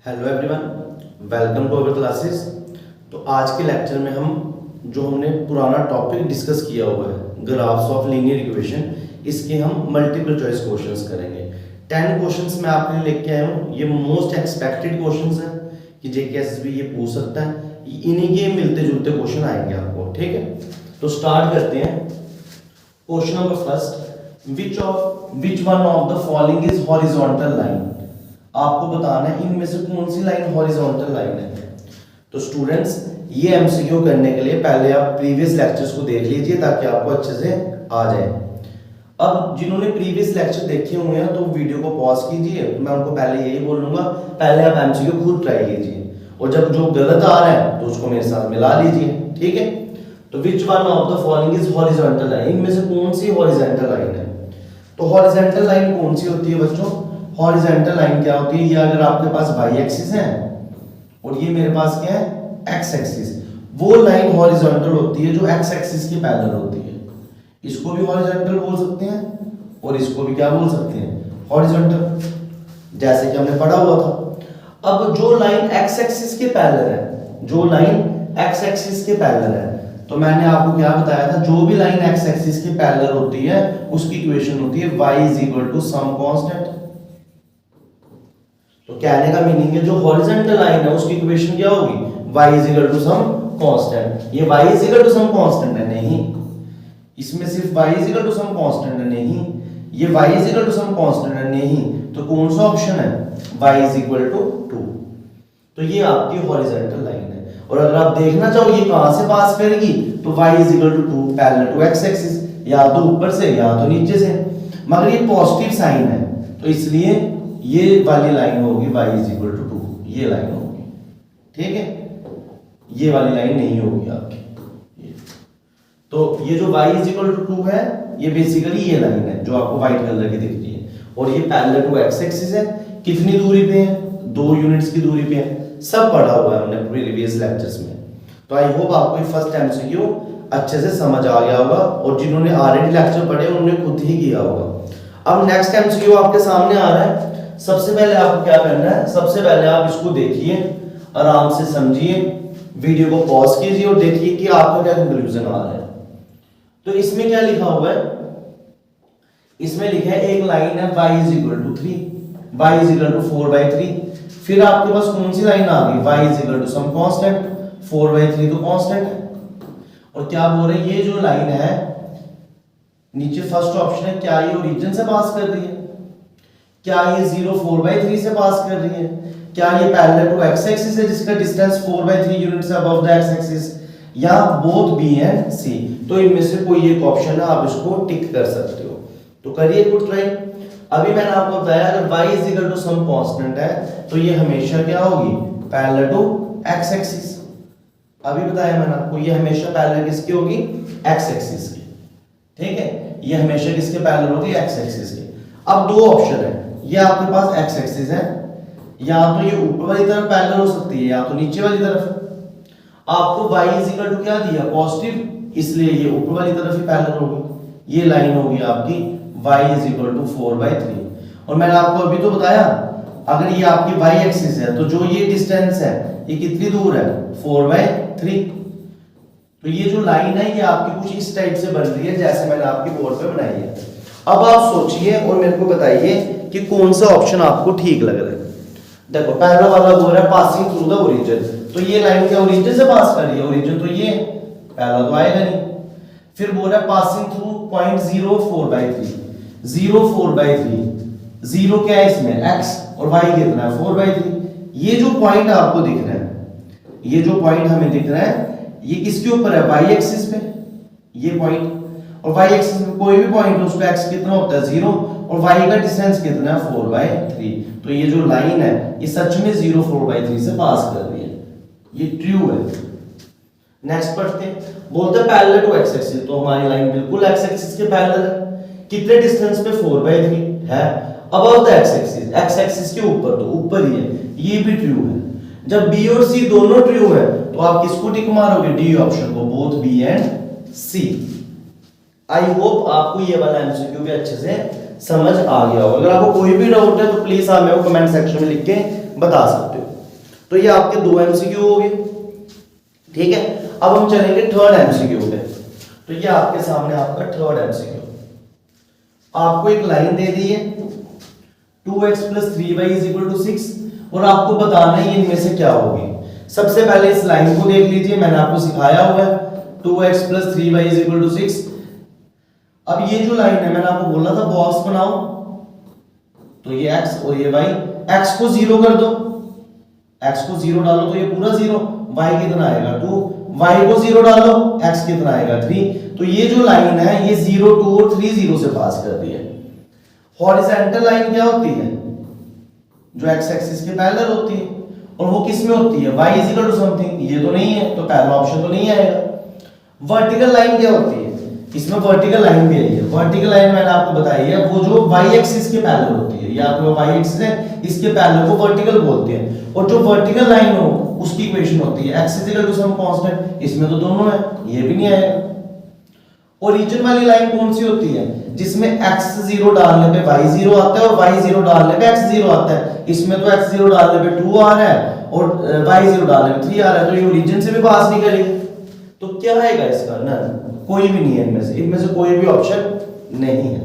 Hello everyone, welcome to our classes. तो आज के लेक्चर में हमने पुराना टॉपिक डिस्कस किया हुआ है ग्राफ्स ऑफ लीनियर इक्वेशन, इसके हम मल्टीपल चॉइस क्वेश्चंस करेंगे। 10 क्वेश्चंस मैं आपके लिए लेके आया हूँ। ये मोस्ट एक्सपेक्टेड क्वेश्चंस हैं कि जेकेएसएसबी ये पूछ सकता है, इन्हीं के मिलते जुलते क्वेश्चन आएंगे आपको। ठीक है, तो स्टार्ट करते हैं। Question number first, which one of the following is horizontal line. आपको बताना है इनमें से कौन सी लाइन हॉरिजॉन्टल लाइन है। तो स्टूडेंट्स, ये एमसीक्यू करने के लिए पहले आप प्रीवियस लेक्चर्स को देख लीजिए ताकि आपको अच्छे से आ जाए। अब जिन्होंने प्रीवियस लेक्चर देखे हुए हैं तो वीडियो को पॉज कीजिए। मैं उनको पहले यही बोलूंगा, पहले आप एमसीक्यू खुद ट्राई कीजिए और जब जो गलत आ रहा है तो उसको मेरे साथ मिला लीजिए। ठीक है, तो which one of the following is horizontal line, इनमें से कौन सी हॉरिजॉन्टल लाइन है। तो हॉरिजॉन्टल लाइन कौन सी होती है बच्चों? हॉरिजॉन्टल लाइन क्या होती है? ये अगर आपके पास वाई एक्सिस है और ये मेरे पास क्या है, एक्स एक्सिस, वो लाइन हॉरिजॉन्टल होती है जो एक्स एक्सिस की पैरेलल होती है। इसको भी हॉरिजॉन्टल बोल सकते हैं और इसको भी क्या बोल सकते हैं, हॉरिजॉन्टल, जैसे कि हमने पढ़ा हुआ था। अब जो लाइन एक्स एक्सिस के पैरेलल है, जो लाइन एक्स एक्सिस के पैरेलल है, तो मैंने आपको क्या बताया था, जो भी लाइन एक्स एक्सिस के पैरेलल होती है उसकी इक्वेशन होती है y = सम कांस्टेंट। तो कहने का मीनिंग है जो हॉरिजॉन्टल लाइन है उसकी इक्वेशन क्या होगी, y = सम कांस्टेंट। ये y = सम कांस्टेंट है नहीं, इसमें सिर्फ y = सम कांस्टेंट है नहीं, ये y = सम कांस्टेंट है नहीं, तो कौन सा ऑप्शन है, y = 2। तो ये आपकी हॉरिजॉन्टल लाइन है। और अगर आप देखना चाहो ये कहां से पास करेगी, तो y = 2 parallel to x axis, या तो ऊपर से या तो नीचे से, मगर ये पॉजिटिव साइन है तो इसलिए ये वाली लाइन होगी y = 2, ये लाइन होगी। ठीक है, ये वाली लाइन नहीं होगी आपकी। तो ये जो y = 2 है ये बेसिकली ये लाइन है जो आपको व्हाइट कलर की दिख रही है, और ये पैरेलल टू x एक्सिस है। कितनी दूरी पे है, 2 यूनिट्स की दूरी पे है। सब पढ़ा हुआ है हमने प्रीवियस लेक्चर्स में। तो आई होप आपको ये फर्स्ट एमसीक्यू अच्छे से समझ आ गया होगा, और जिन्होंने ऑलरेडी लेक्चर पढ़े उन्होंने खुद ही किया होगा। अब नेक्स्ट एमसीक्यू आपके सामने आ रहा है। सबसे पहले आपको क्या करना है, सबसे पहले आप इसको देखिए, आराम से समझिए, वीडियो को पॉज कीजिए और देखिए कि आपका क्या कंक्लूजन आ रहा है। तो इसमें क्या लिखा हुआ है, इसमें लिखा है एक लाइन है y = 3, y = 4/3। फिर आपके पास कौन सी लाइन आ गई, y = सम कांस्टेंट, 4/3 तो कांस्टेंट है। और क्या बोल रहे हैं, ये जो लाइन है नीचे फर्स्ट ऑप्शन है, क्या ये ओरिजिन से पास कर रही है, क्या ये 0 4/3 से पास कर रही है, क्या ये पैरेलल टू x एक्सिस है जिसका distance 4/3 units above the x axis, या बोथ b एंड c। तो इनमें से कोई एक ऑप्शन है, आप इसको टिक कर सकते हो। तो करिए गुड ट्राई। अभी मैंने आपको बताया अगर y = सम कांस्टेंट है तो ये हमेशा क्या होगी, पैरेलल टू x एक्सिस। अभी बताया मैंने आपको ये हमेशा पैरेलल किसकी होगी, x एक्सिस की। ठीक है, ये हमेशा किसके पैरेलल होगी, x एक्सिस के। अब दो ऑप्शन है, ये आपके पास x एक्सिस है, या तो ये ऊपर वाली तरफ पैरेलल हो सकती है या तो नीचे वाली तरफ। आपको y = क्या दिया, पॉजिटिव, इसलिए ये ऊपर वाली तरफ ही पैरेलल होगी। ये लाइन होगी आपकी y = 4/3। और मैंने आपको अभी तो बताया अगर ये आपकी y एक्सिस है तो जो ये डिस्टेंस है ये कितनी दूर है, 4/3। तो ये जो लाइन है ये आपकी कुछ इस टाइप से बन रही है जैसे मैंने आपकी बोर्ड पे बनाई है। अब आप सोचिए और मेरे को बताइए कि कौन सा ऑप्शन आपको ठीक लग रहा है। देखो पहला वाला बोल रहा है पासिंग थ्रू द ओरिजिन, तो ये लाइन क्या ओरिजिन से पास कर रही है, ओरिजिन तो ये पहला तो आएगा नहीं। फिर बोल रहा है पासिंग थ्रू पॉइंट 0 4/3, 0 4/3, 0 क्या है इसमें x और y कितना है 4/3। ये जो पॉइंट आपको दिख रहा है, ये जो पॉइंट हमें दिख रहा है ये किसके ऊपर है, y एक्सिस पे, ये पॉइंट। और y एक्सिस में कोई भी पॉइंट है उसका x कितना होता है 0, और y का डिस्टेंस कितना है 4/3। तो ये जो लाइन है ये सच में 0 4/3 से पास कर रही है, ये ट्रू है। नेक्स्ट पढ़ते हैं, बोलते हैं पैरेलल टू x एक्सिस, तो हमारी लाइन बिल्कुल x एक्सिस के पैरेलल है। कितने डिस्टेंस पे, 4/3 है। अबव द x एक्सिस के ऊपर, तो ऊपर ही है, ये भी ट्रू है। जब b और c दोनों ट्रू है तो आप किसको टिक मारोगे, डी ऑप्शन को, both b and c। I hope आपको ये वाला एमसीक्यू भी अच्छे से समझ आ गया होगा। अगर आपको कोई भी डाउट है तो प्लीज आप मेरे को कमेंट सेक्शन में लिख के बता सकते हो। तो ये आपके 2 एमसीक्यू हो गए। ठीक है, अब हम चलेंगे थर्ड एमसीक्यू पे। तो ये आपके सामने आपका थर्ड एमसीक्यू। आपको एक लाइन दे दी है 2x + 3y = 6 और आपको बताना है इनमें से क्या होगी। सबसे पहले इस लाइन को देख लीजिए, मैंने आपको सिखाया हुआ है 2x + 3y = 6। अब ये जो लाइन है मैंने आपको बोला था बॉक्स बनाओ, तो ये x और ये y, x को 0 कर दो, x को 0 डालो तो ये पूरा 0, y कितना आएगा 2, y को 0 डालो x कितना आएगा 3। तो ये जो लाइन है ये 0 2 और 3 0 से पास कर रही है। हॉरिजॉन्टल लाइन क्या होती है, जो x एक्सिस के पैरेलल होती है, और वो किस में होती है y = समथिंग, ये तो नहीं है तो पहला ऑप्शन तो नहीं आएगा। वर्टिकल लाइन क्या होती है, इसमें वर्टिकल लाइन भी है। वर्टिकल लाइन मैंने आपको बताई है वो जो y एक्सिस के पैरेलल होती है, ये आपको y एक्सिस है इसके पैरेलल को वर्टिकल बोलते हैं। और जो वर्टिकल लाइन हो उसकी इक्वेशन होती है x = सम कांस्टेंट, इसमें तो दोनों है, ये भी नहीं आएगा। ओरिजिन वाली लाइन कौन सी होती है, जिसमें x 0 डालने पे y 0 आता है और y 0 डालने पे x 0 आता है। इसमें तो x 0 डालने पे 2 आ रहा है और y 0 डालने पे 3 आ रहा है, तो ये ओरिजिन से भी पास नहीं करेगी। तो क्या आएगा इसका, ना कोई भी नहीं है, इनमें से कोई भी ऑप्शन नहीं है।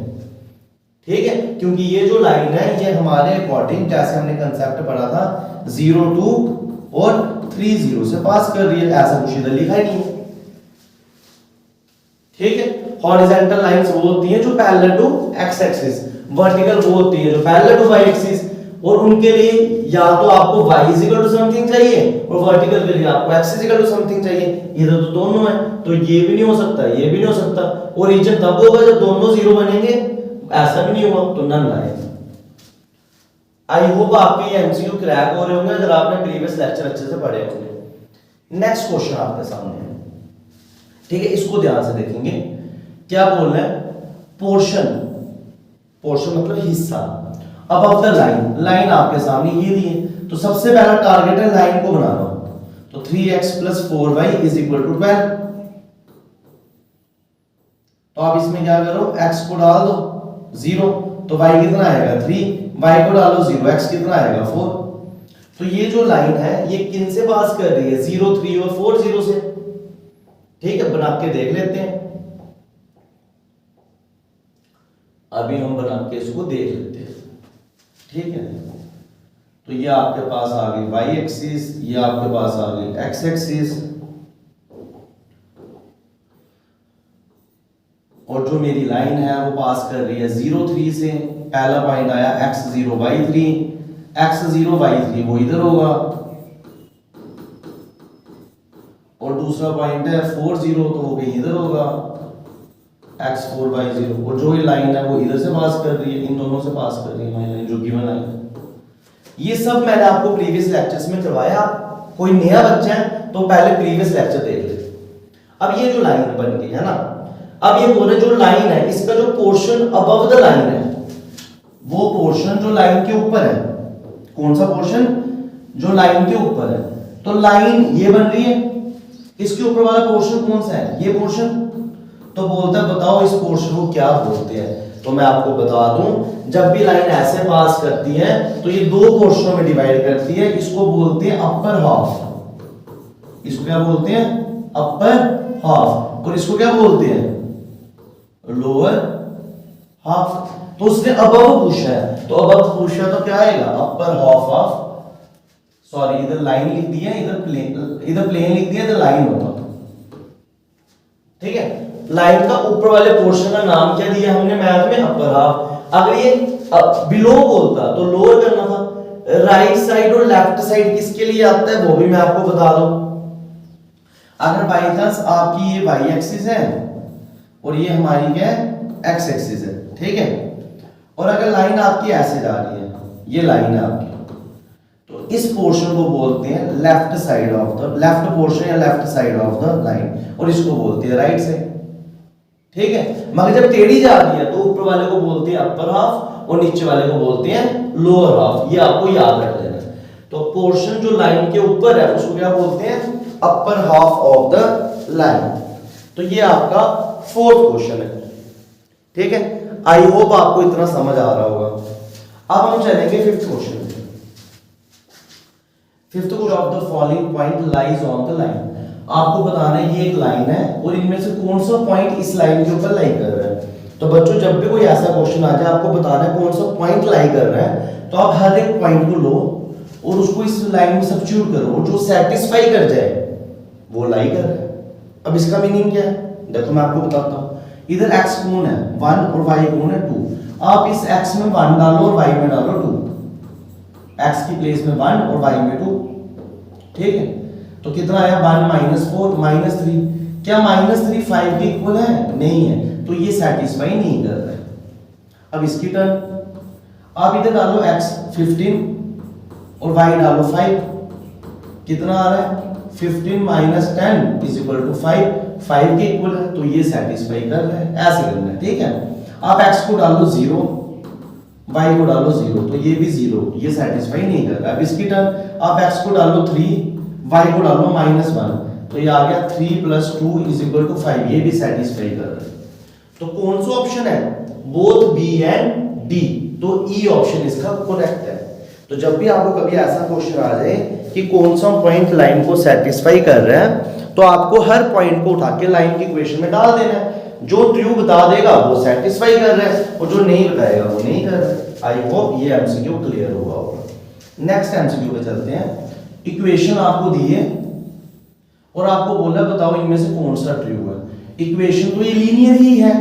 ठीक है, क्योंकि ये जो लाइन है ये हमारे अकॉर्डिंग जैसे हमने कंसेप्ट पढ़ा था 0 2 और 3 0 से पास कर रही है, ऐसा कुछ इधर लिखा ही नहीं है। ठीक है, हॉरिजॉन्टल लाइंस वो होती हैं जो parallel to x axis, vertical वो होती है जो पैरेलल टू y एक्सिस, और उनके लिए या तो आपको y = समथिंग चाहिए और वर्टिकल के लिए आपको x = समथिंग चाहिए। इधर तो दोनों है, तो ये भी नहीं हो सकता, ये भी नहीं हो सकता। ओरिजिन तब होगा जब दोनों 0 बनेंगे, ऐसा भी नहीं हुआ तो नन आएगा। आई होप आपके ये एमसीक्यू क्रैक हो रहे होंगे अगर आपने प्रीवियस लेक्चर अच्छे से पढ़े होंगे। नेक्स्ट क्वेश्चन आपके सामने है, ठीक है, इसको ध्यान से देखेंगे। क्या बोल रहा है, पोर्शन, पोर्शन मतलब हिस्सा अबव द लाइन, लाइन आपके सामने ये दी है, तो सबसे पहला टारगेट है लाइन को बनाना। तो 3x + 4y = 12। तो आप इसमें क्या करो, x को डाल दो 0 तो y कितना आएगा 3, y को डालो 0, x कितना आएगा 4। तो ये जो लाइन है ये किन से पास कर रही है, 0 3 और 4 0 से। ठीक है, बना के देख लेते हैं, अभी हम बना के इसको देख लेते हैं। ठीक है, तो ये आपके पास आ गई y एक्सिस, ये आपके पास आ गई x एक्सिस, और जो मेरी लाइन है वो पास कर रही है 0 3 से। पहला पॉइंट आया x0 y3, x0 y3 वो इधर होगा, और दूसरा पॉइंट है 4 0 तो वो भी इधर होगा, x4 y0, और जो ये लाइन है वो इधर से पास कर रही है, इन दोनों से पास कर रही है हमारी लाइन जो गिवन है। ये सब मैंने आपको प्रीवियस लेक्चर्स में करवाया। कोई नया बच्चा है तो पहले प्रीवियस लेक्चर देख ले। अब ये जो लाइन बन गई है ना, अब ये बोले जो लाइन है इसका जो पोर्शन अबव द लाइन है, वो पोर्शन जो लाइन के ऊपर है, कौन सा पोर्शन, जो लाइन के ऊपर है। तो लाइन ये बन रही है, इसके ऊपर वाला पोर्शन कौन सा है, ये पोर्शन। तो बोलता है बताओ इस पोर्शन को क्या बोलते हैं। तो मैं आपको बता दूं, जब भी लाइन ऐसे पास करती है तो ये दो पोर्शनों में डिवाइड करती है। इसको बोलते हैं अपर हाफ, इसको क्या बोलते हैं, अपर हाफ, और इसको क्या बोलते हैं, लोअर हाफ। तो उसने अबव पूछा है, तो अबव पूछा तो क्या आएगा, अपर हाफ ऑफ, सॉरी इधर लाइन लिख दिया, इधर प्लेन लिख दिया, इधर लाइन होता। ठीक है, लाइन का ऊपर वाले पोर्शन का नाम क्या दिया हमने मैथ में, अपर हाफ। अगर ये बिलो बोलता तो लोअर करना था। राइट साइड और लेफ्ट साइड किसके लिए आता है वो भी मैं आपको बता दूं। अगर बाई चांस आपकी ये y एक्सिस है और ये हमारी क्या है, x एक्सिस है, ठीक है, और अगर लाइन आपकी ऐसे जा रही है, ये लाइन है आपकी, तो इस पोर्शन को बोलते हैं left side of the, left portion या left side of the line, और इसको बोलते हैं राइट साइड। ठीक है, मगर जब टेढ़ी जा रही है तो ऊपर वाले को बोलते हैं अपर हाफ और नीचे वाले को बोलते हैं लोअर हाफ। ये आपको याद रख लेना। तो पोर्शन जो लाइन के ऊपर है उसको क्या बोलते हैं, upper half of the line. तो ये आपका फोर्थ क्वेश्चन है। ठीक है, आई होप आपको इतना समझ आ रहा होगा। अब हम चलेंगे फिफ्थ क्वेश्चन पे। फिफ्थ को of the following point lies on the line. आपको बताना है ये एक लाइन है और इनमें से कौन सा पॉइंट इस लाइन के ऊपर लाई कर रहा है। तो बच्चों जब भी कोई ऐसा क्वेश्चन आ जाए आपको बताना है कौन सा पॉइंट लाई कर रहा है, तो आप हर एक पॉइंट को लो और उसको इस लाइन में सब्स्टिट्यूट करो और जो सेटिस्फाई कर जाए वो लाई कर रहा है। अब इसका मीनिंग क्या है देखो मैं आपको बताता हूं। इधर x कौन है 1 और y कौन है 2। आप इस x में 1 डालो और y में डालो 2, x की प्लेस में 1 और y में 2, ठीक है। तो कितना आया 1 - 4 -3। क्या -3 5 के इक्वल है? नहीं है, तो ये सेटिस्फाई नहीं कर रहा है। अब इसकी टर्न, आप इधर डालो x 15 और y डालो 5, कितना आ रहा है 15 - 10 = 5, 5 के इक्वल है, तो ये सेटिस्फाई कर रहा है। ऐसे करना है, ठीक है। आप x को डालो 0, y को डालो 0, तो ये भी 0, ये सेटिस्फाई नहीं कर रहा है। अब इसकी टर्न, आप x को डालो 3, y को डालो -1, तो ये आ गया 3 + 2 = 5, ये भी सेटिस्फाई कर रहा है। तो कौन सा ऑप्शन है? बोथ B एंड D, तो E ऑप्शन इसका करेक्ट है। तो जब भी आपको कभी ऐसा क्वेश्चन आ जाए कि कौन सा पॉइंट लाइन को सेटिस्फाई कर रहा है, तो आपको हर पॉइंट को उठा के लाइन की इक्वेशन में डाल देना है। जो ट्रू बता देगा वो सेटिस्फाई कर रहा है और जो नहीं बताएगा वो नहीं कर रहा है। आई होप ये एमसीक्यू क्लियर हुआ होगा। नेक्स्ट एमसीक्यू पे चलते हैं। इक्वेशन आपको दी है और आपको बोला बताओ इनमें से कौन सा ट्रू है। इक्वेशन तो ये लीनियर ही है।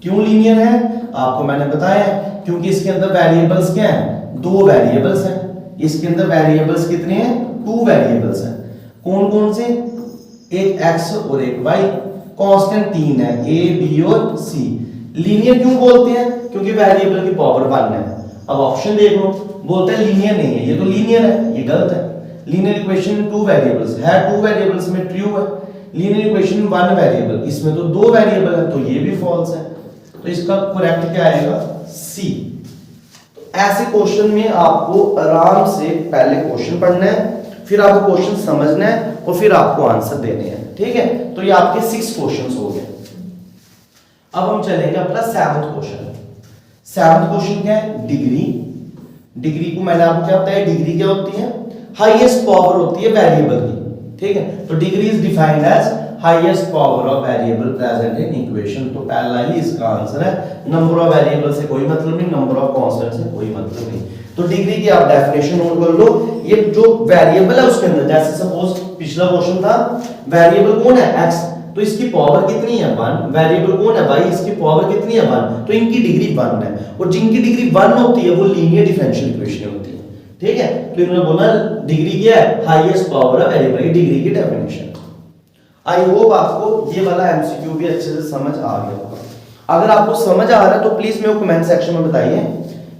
क्यों लीनियर है? आपको मैंने बताया क्योंकि इसके अंदर वेरिएबल्स क्या हैं? 2 वेरिएबल्स हैं। इसके अंदर वेरिएबल्स कितने हैं? 2 वेरिएबल्स हैं। कौन कौन से? एक x और एक y। कांस्टेंट 3 है, a b और c। लीनियर क्यों बोलते हैं? क्योंकि वेरिएबल की पावर 1 है। अब ऑप्शन देख लो, बोलते हैं लीनियर नहीं है, ये तो लीनियर है, ये गलत है। लीनियर इक्वेशन में 2 वेरिएबल्स है, 2 वेरिएबल्स में ट्रू है। लीनियर इक्वेशन में 1 वेरिएबल, इसमें तो 2 वेरिएबल है, तो ये भी फॉल्स है। तो इसका करेक्ट क्या आएगा? सी। तो ऐसे क्वेश्चन में आपको आराम से पहले क्वेश्चन पढ़ना है, फिर आपको क्वेश्चन समझना है और फिर आपको आंसर देने हैं, ठीक है। तो ये आपके 6 क्वेश्चंस हो गए। अब हम चलेंगे अपना 7th क्वेश्चन। 7th क्वेश्चन क्या है? डिग्री। डिग्री को मैंने आपको क्या बताया? डिग्री क्या होती है? हाईएस्ट पावर होती है वेरिएबल की, ठीक है। तो degree is defined as highest power of variable present in equation. तो पहला ही इसका आंसर है। नंबर ऑफ वेरिएबल से कोई मतलब नहीं, नंबर ऑफ कांस्टेंट से कोई मतलब नहीं। तो डिग्री की आप डेफिनेशन नोट कर लो। ये जो वेरिएबल है उसके अंदर, जैसे सपोज पिछला क्वेश्चन था, वेरिएबल कौन है? x, तो इसकी पावर कितनी है? 1। वेरिएबल कौन है? y, इसकी पावर कितनी है? 1। तो इनकी डिग्री 1 है और जिनकी डिग्री 1 होती है वो लीनियर डिफरेंशियल इक्वेशन होती है, ठीक है। तो इन्होंने बोला डिग्री क्या है? हाईएस्ट पावर ऑफ वेरिएबल की डिग्री की डेफिनेशन। आई होप आपको ये वाला एमसीक्यू भी अच्छे से समझ आ गया होगा। अगर आपको समझ आ रहा है तो प्लीज मेरे को कमेंट सेक्शन में बताइए,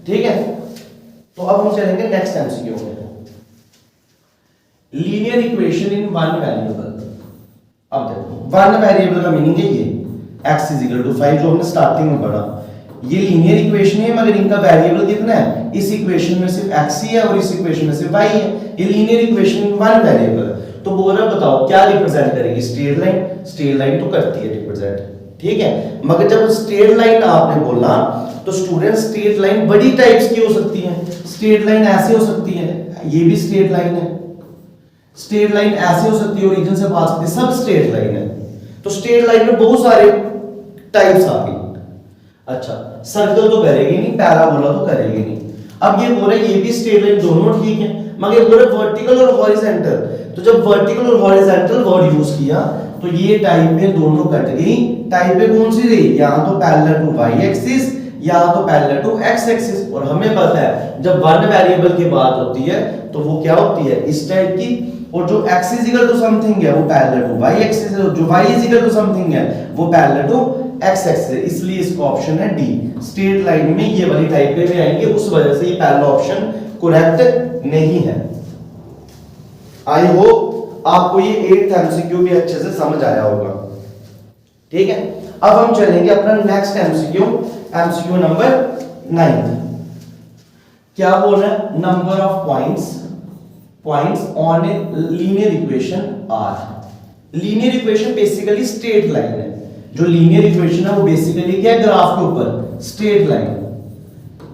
ठीक है। तो अब हम चलेंगे नेक्स्ट एमसीक्यू में। Linear equation in 1 variable. अब देखो 1 वेरिएबल का मीनिंग है ये x = 5 जो हमने स्टार्टिंग में पढ़ा। ये लीनियर इक्वेशन है मगर इनका वेरिएबल कितना है? इस इक्वेशन में सिर्फ x ही है और इस इक्वेशन में सिर्फ y है। ये लीनियर इक्वेशन इन 1 वेरिएबल। तो बोल रहा बताओ क्या रिप्रेजेंट करेगी? Straight line. स्ट्रेट लाइन तो करती है रिप्रेजेंट, ठीक है। मगर जब स्ट्रेट लाइन आपने बोला तो स्टूडेंट स्ट्रेट लाइन बड़ी टाइप्स की हो सकती है। स्ट्रेट लाइन ऐसे हो सकती है, ये भी स्ट्रेट लाइन है। स्ट्रेट लाइन ऐसे हो सकती है, ओरिजिन से पास करती है, सब स्ट्रेट लाइन है। तो स्ट्रेट लाइन में बहुत सारे टाइप्स आ गई। अच्छा, सर्कल तो करेगी नहीं, पैराबोला तो करेगी नहीं। अब ये बोल रहे ये भी स्ट्रेट लाइन दोनों ठीक है, मगर बोल रहे वर्टिकल और हॉरिजॉन्टल। तो जब वर्टिकल और हॉरिजॉन्टल वर्ड यूज किया तो ये टाइप में दोनों कट गई। टाइप में कौन सी रही? या तो पैरेलल टू y एक्सिस या तो पैरेलल टू x एक्सिस। और हमें पता है जब 1 वेरिएबल की बात होती है तो वो क्या होती है? इस टाइप की। और जो x इक्वल टू समथिंग है वो पैरेलल टू y एक्सिस है, जो y इक्वल टू समथिंग है वो पैरेलल टू x एक्सिस है। इसलिए इसका ऑप्शन है डी। स्ट्रेट लाइन में ये वाली टाइप में भी आएंगे, उस वजह से ये पहला ऑप्शन करेक्ट नहीं है। आई होप आपको ये 8th एमसीक्यू भी अच्छे से समझ आया होगा, ठीक है। अब हम चलेंगे अपना नेक्स्ट एमसीक्यू, एमसीक्यू नंबर 9। क्या बोल रहा है? Number of points on a linear equation are. Linear equation basically straight line है। जो लीनियर इक्वेशन है वो बेसिकली क्या है? ग्राफ के ऊपर स्ट्रेट लाइन।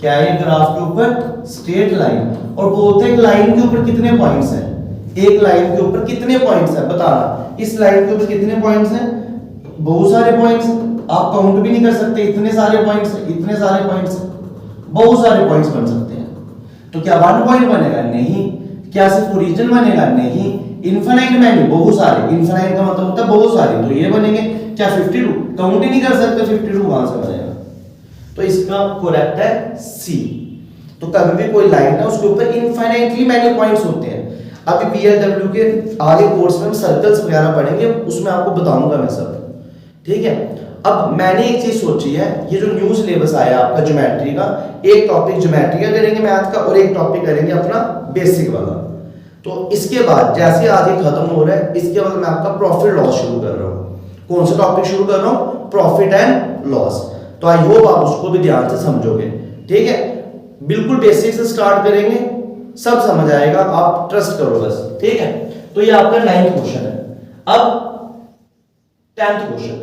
क्या है? ग्राफ के ऊपर स्ट्रेट लाइन। और बोलते हैं लाइन के ऊपर कितने पॉइंट्स हैं? एक लाइन के ऊपर कितने पॉइंट्स है बताना। इस लाइन के ऊपर कितने पॉइंट्स हैं, बहुत सारे पॉइंट्स, आप काउंट भी नहीं कर सकते, इतने सारे पॉइंट्स हैं, इतने सारे पॉइंट्स हैं, बहुत सारे पॉइंट्स बन सकते हैं। तो क्या 1 पॉइंट बनेगा, नहीं। क्या सिर्फ ओरिजिन बनेगा, नहीं। इनफाइनाइट में नहीं, बहुत सारे, इनफाइनाइट का मतलब होता है बहुत सारे, तो ये बनेंगे। क्या 52, काउंट ही नहीं कर सकते, 52 कहां से बनेगा। तो इसका करेक्ट है सी। तो कभी भी कोई लाइन है उसके ऊपर इनफाइनाइटली मैनी पॉइंट्स होते हैं। अभी बीएलडब्ल्यू के आगे कोर्स में हम सर्कल्स वगैरह पढ़ेंगे, उसमें आपको बताऊंगा मैं सब, ठीक है। अब मैंने एक चीज सोची है, ये जो न्यू सिलेबस आया आपका ज्योमेट्री का, एक टॉपिक ज्योमेट्री का करेंगे मैथ का और एक टॉपिक करेंगे अपना बेसिक वाला। तो इसके बाद जैसे आज ये खत्म हो रहा है, इसके बाद मैं आपका प्रॉफिट लॉस शुरू कर रहा हूँ। कौन सा टॉपिक शुरू कर रहा हूँ, प्रॉफिट एंड लॉस। तो आई होप आप उसको भी ध्यान से समझोगे, ठीक है। बिल्कुल बेसिक से स्टार्ट करेंगे, सब समझ आएगा, आप ट्रस्ट करो बस, ठीक है। तो ये आपका 9th क्वेश्चन है। अब 10th क्वेश्चन,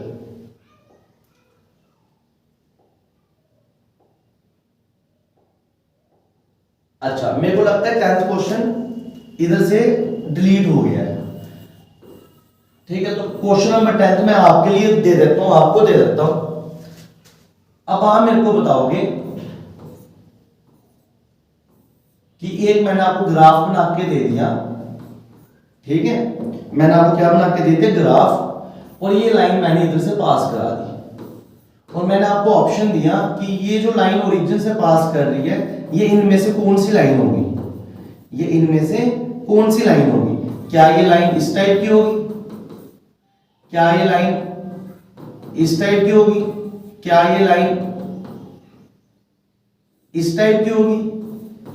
अच्छा मेरे को लगता है 10th क्वेश्चन इधर से डिलीट हो गया है, ठीक है। तो क्वेश्चन नंबर 10 मैं आपके लिए दे देता हूं, आपको दे देता हूं। अब आप मेरे को बताओगे कि एक मैंने आपको ग्राफ बना के दे दिया, ठीक है। मैंने आपको क्या बना के दे दिया, ग्राफ, और ये लाइन मैंने इधर से पास करा दी, और मैंने आपको ऑप्शन दिया कि ये जो लाइन ओरिजिन से पास कर रही है, ये इनमें से कौन सी लाइन होगी, ये इनमें से कौन सी लाइन होगी। क्या ये लाइन इस टाइप की होगी, क्या ये लाइन इस टाइप की होगी, क्या ये लाइन इस टाइप की होगी,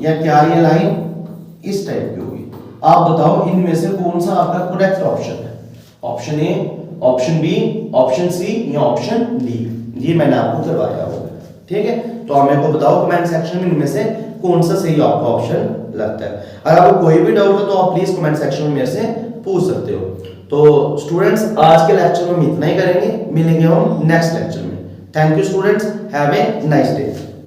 या क्या ये लाइन इस टाइप की होगी। आप बताओ इनमें से कौन सा आपका करेक्ट ऑप्शन है। Option A, option B, option C या ऑप्शन डी। ये मैंने आपको करवाया होगा, ठीक है। तो आप मेरे को बताओ कमेंट सेक्शन में इनमें से कौन सा सही आपका ऑप्शन लगता है। अगर आपको कोई भी डाउट हो तो आप प्लीज कमेंट सेक्शन में मेरे से पूछ सकते हो। तो स्टूडेंट्स आज के लेक्चर में हम इतना ही करेंगे, मिलेंगे हम नेक्स्ट लेक्चर में। Thank you students, have a nice day.